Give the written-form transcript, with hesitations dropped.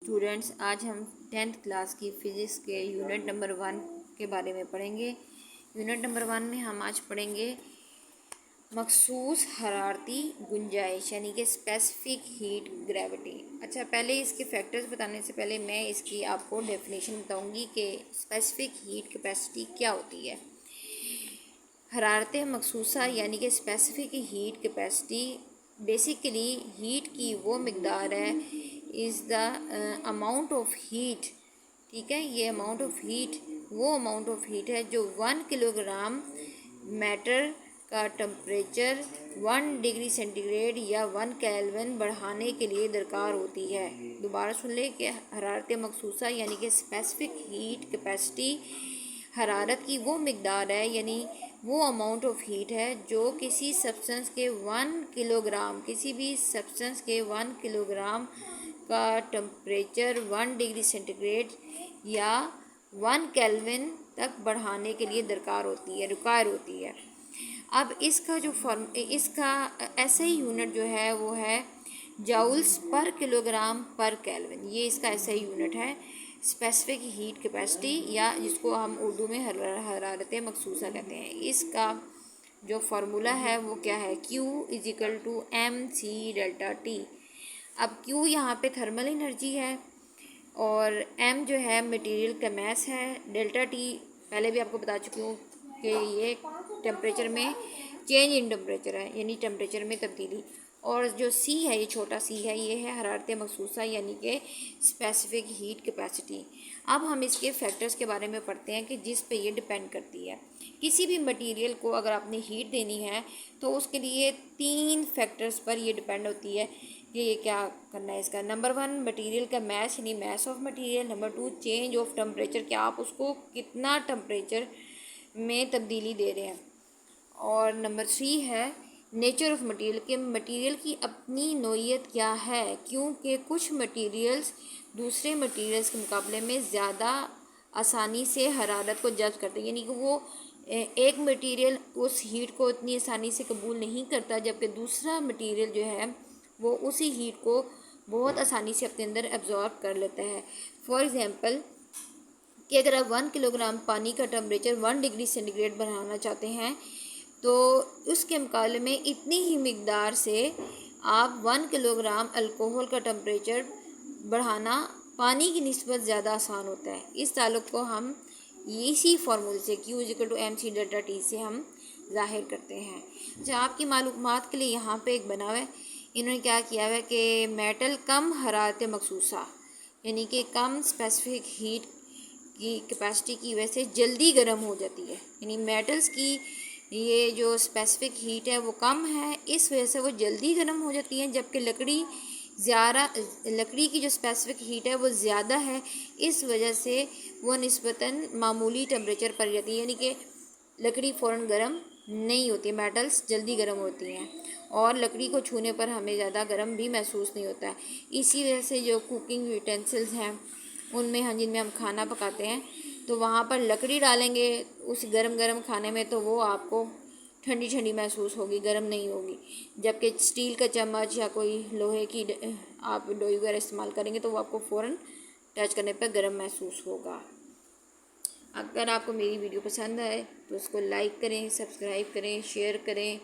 Students, आज हम 10th class की फ़िज़िक्स के यूनिट नंबर 1 के बारे में पढ़ेंगे। यूनिट नंबर 1 में हम आज पढ़ेंगे मखसूस हरारती गुंजाइश यानी कि स्पेसिफिक हीट ग्रेविटी। अच्छा, पहले इसके फैक्टर्स बताने से पहले मैं इसकी आपको डेफिनेशन बताऊंगी कि स्पेसिफिक हीट कैपेसिटी क्या होती है। हरारत मखसूसा यानी कि specific heat capacity basically heat की वो मकदार है, is the amount of heat. ठीक है, ये अमाउंट ऑफ हीट वो अमाउंट ऑफ हीट है जो 1 किलोग्राम मैटर का टेम्परेचर 1 डिग्री सेंटीग्रेड या 1 केल्विन बढ़ाने के लिए दरकार होती है। दोबारा सुन ले कि हरारत मखसूसा यानी कि स्पेसिफिक हीट कैपेसिटी हरारत की वो मकदार है, यानी वो अमाउंट ऑफ हीट है जो किसी सब्सटेंस के 1 किलोग्राम किसी भी सब्सटेंस के 1 किलोग्राम का टेम्परेचर 1 डिग्री सेंटीग्रेड या 1 केल्विन तक बढ़ाने के लिए दरकार होती है, रिक्वायर होती है। अब इसका जो इसका ऐसा यूनिट जो है वो है जाउल्स पर किलोग्राम पर केल्विन। ये इसका ऐसा यूनिट है स्पेसिफिक हीट कैपेसिटी, या जिसको हम उर्दू में हरारत मखसूसा कहते हैं। इसका जो फार्मूला है वो क्या है, Q = mc डेल्टा T। अब Q यहाँ पे थर्मल एनर्जी है और M जो है मटेरियल का मैस है, डेल्टा T पहले भी आपको बता चुकी हूँ कि ये टेम्परेचर में चेंज इन टेम्परेचर है, यानी टेम्परेचर में तब्दीली। और जो C है, ये छोटा c है, ये है हरारत मखसूसा यानी कि स्पेसिफिक हीट कैपेसिटी। अब हम इसके फैक्टर्स के बारे में पढ़ते हैं कि जिस पे ये डिपेंड करती है। किसी भी मटेरियल को अगर आपने हीट देनी है तो उसके लिए 3 फैक्टर्स पर ये डिपेंड होती है कि ये क्या करना है इसका। नंबर 1 मटेरियल का मैस यानी mass of material. Number 2 change of temperature, कि आप उसको कितना टेम्परेचर में तब्दीली दे रहे हैं। और नंबर 3 है नेचर ऑफ मटेरियल, के मटेरियल की अपनी नोयत क्या है, क्योंकि कुछ मटेरियल्स दूसरे मटेरियल्स के मुकाबले में ज़्यादा आसानी से हरारत को जज़्ब करते हैं, यानी कि वो एक मटेरियल उस हीट को इतनी आसानी से कबूल नहीं करता, जबकि दूसरा मटेरियल जो है वो उसी हीट को बहुत आसानी से अपने अंदर एब्जॉर्ब कर लेता है। फॉर एग्ज़ाम्पल कि अगर आप 1 किलोग्राम पानी का टेम्परेचर 1 डिग्री सेंटीग्रेड बढ़ाना चाहते हैं तो उसके मुकाबले में इतनी ही मकदार से आप 1 किलोग्राम अल्कोहल का टेम्परेचर बढ़ाना पानी की निस्बत ज़्यादा आसान होता है। इस ताल्लुक़ को हम इसी फार्मूले से Q = mc डेल्टा T से हम ज़ाहिर करते हैं। अच्छा, आपकी मालूमात के लिए यहाँ पे एक बना हुआ है, इन्होंने क्या किया है कि मेटल कम हरारत मखसूसा यानी कि कम स्पेसिफिक हीट की कैपेसिटी की वजह से जल्दी गर्म हो जाती है, यानी मेटल्स की ये जो स्पेसिफिक हीट है वो कम है, इस वजह से वो जल्दी गर्म हो जाती है, जबकि लकड़ी की जो स्पेसिफिक हीट है वो ज़्यादा है, इस वजह से वो निस्बतन मामूली टेम्परेचर पर जाती है, यानी कि लकड़ी फ़ौरन गर्म नहीं होती, मेटल्स जल्दी गर्म होती हैं और लकड़ी को छूने पर हमें ज़्यादा गर्म भी महसूस नहीं होता है। इसी वजह से जो कुकिंग यूटेंसिल्स हैं उनमें हम जिनमें हम खाना पकाते हैं तो वहाँ पर लकड़ी डालेंगे उस गरम खाने में, तो वो आपको ठंडी ठंडी महसूस होगी, गर्म नहीं होगी। जबकि स्टील का चम्मच या कोई लोहे की आप लोई वगैरह इस्तेमाल करेंगे तो वो आपको फ़ौरन टच करने पर गर्म महसूस होगा। अगर आपको मेरी वीडियो पसंद आए तो उसको लाइक करें, सब्सक्राइब करें, शेयर करें